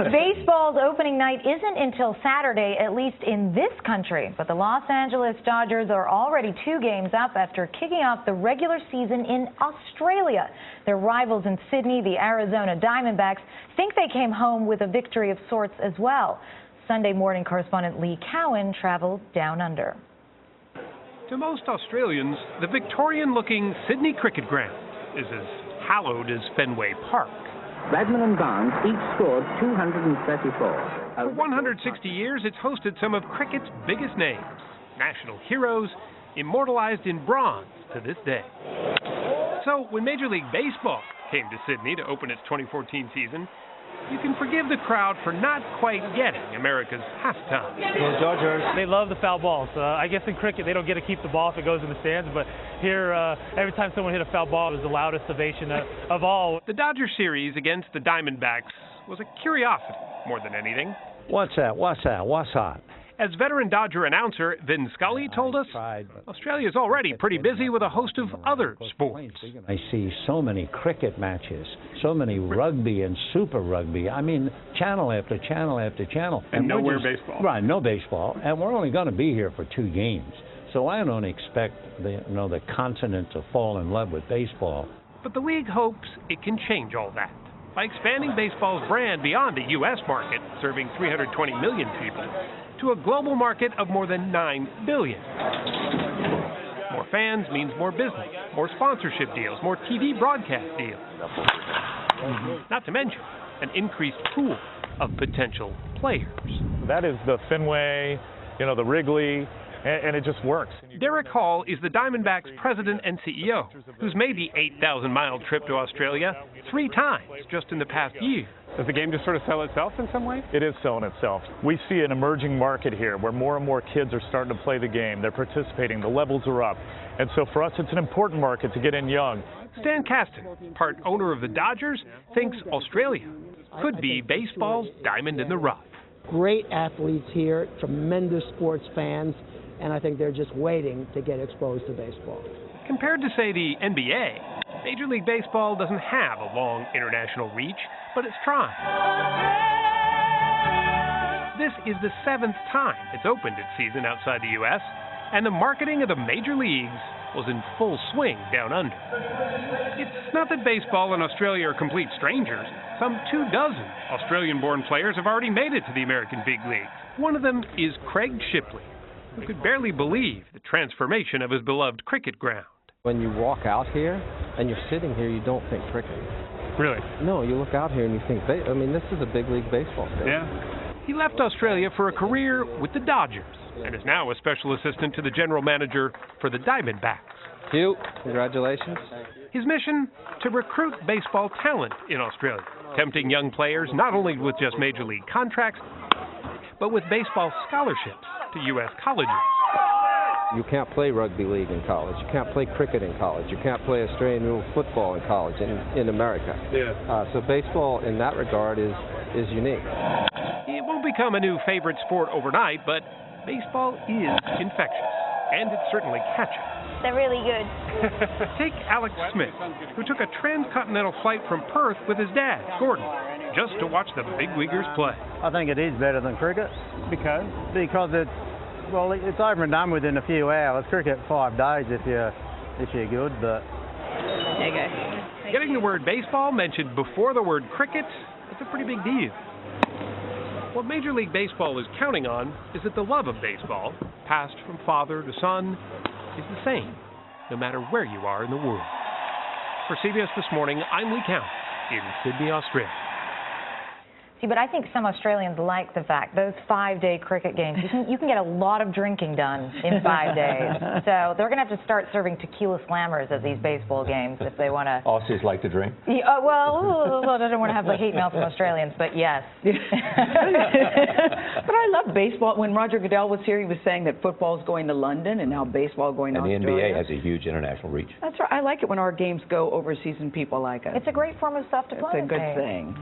Baseball's opening night isn't until Saturday, at least in this country. But the Los Angeles Dodgers are already 2 games up after kicking off the regular season in Australia. Their rivals in Sydney, the Arizona Diamondbacks, think they came home with a victory of sorts as well. Sunday morning correspondent Lee Cowan traveled down under. To most Australians, the Victorian-looking Sydney cricket ground is as hallowed as Fenway Park. Redman and Barnes each scored 234. For 160 years, it's hosted some of cricket's biggest names, national heroes, immortalized in bronze to this day. So when Major League Baseball came to Sydney to open its 2014 season, you can forgive the crowd for not quite getting America's halftime. The Dodgers, they love the foul balls. I guess in cricket they don't get to keep the ball if it goes in the stands, but here every time someone hit a foul ball it was the loudest ovation of all. The Dodger series against the Diamondbacks was a curiosity more than anything. What's that? What's that? What's hot? As veteran Dodger announcer Vin Scully told us, Australia's already pretty busy with a host of other sports. I see so many cricket matches, so many rugby and super rugby. I mean, channel after channel after channel. And nowhere baseball. Right, no baseball. And we're only going to be here for 2 games. So I don't expect the continent to fall in love with baseball. But the league hopes it can change all that by expanding baseball's brand beyond the U.S. market, serving 320 million people, to a global market of more than 9 billion. More fans means more business, more sponsorship deals, more TV broadcast deals. Not to mention an increased pool of potential players. That is the Fenway, the Wrigley, and it just works. Derek Hall is the Diamondbacks president and CEO, who's made the 8,000-mile trip to Australia 3 times just in the past year. Does the game just sort of sell itself in some way? It is selling itself. We see an emerging market here where more and more kids are starting to play the game. They're participating. The levels are up. And so for us, it's an important market to get in young. Stan Kasten, part owner of the Dodgers, thinks Australia could be baseball's diamond in the rough. Great athletes here, tremendous sports fans, and I think they're just waiting to get exposed to baseball. Compared to, say, the NBA, Major League Baseball doesn't have a long international reach, but it's trying. This is the 7th time it's opened its season outside the U.S., and the marketing of the major leagues was in full swing down under. It's not that baseball and Australia are complete strangers. Some 24 Australian-born players have already made it to the American big leagues. One of them is Craig Shipley, who could barely believe the transformation of his beloved cricket ground. When you walk out here and you're sitting here, you don't think cricket. Really? No, you look out here and you think, this is a big league baseball field. Yeah. He left Australia for a career with the Dodgers and is now a special assistant to the general manager for the Diamondbacks. Hugh, congratulations. His mission? To recruit baseball talent in Australia, tempting young players not only with just major league contracts, but with baseball scholarships to U.S. colleges. You can't play rugby league in college. You can't play cricket in college. You can't play Australian rule football in college in America. Yeah. So baseball in that regard is unique. It won't become a new favorite sport overnight, but baseball is infectious, and it's certainly catching. They're really good. Take Alex Smith, who took a transcontinental flight from Perth with his dad, Gordon, just to watch the big leaguers play. I think it is better than cricket. Because it's over and done within a few hours. Cricket 5 days if you're good, but There you go. Getting the word baseball mentioned before the word cricket is a pretty big deal. What Major League Baseball is counting on is that the love of baseball, passed from father to son, is the same, no matter where you are in the world. For CBS This Morning, I'm Lee Cowan in Sydney, Australia. See, but I think some Australians like the fact those 5-day cricket games, you can get a lot of drinking done in 5 days. So they're going to have to start serving tequila slammers at these baseball games if they want to. Aussies like to drink? Yeah, well, I don't want to have the hate mail from Australians, but yes. But I love baseball. When Roger Goodell was here, he was saying that football's going to London and now baseball going to Australia. And the NBA has a huge international reach. That's right. I like it when our games go overseas and people like us. It's a great form of self-diplomacy. It's a good thing.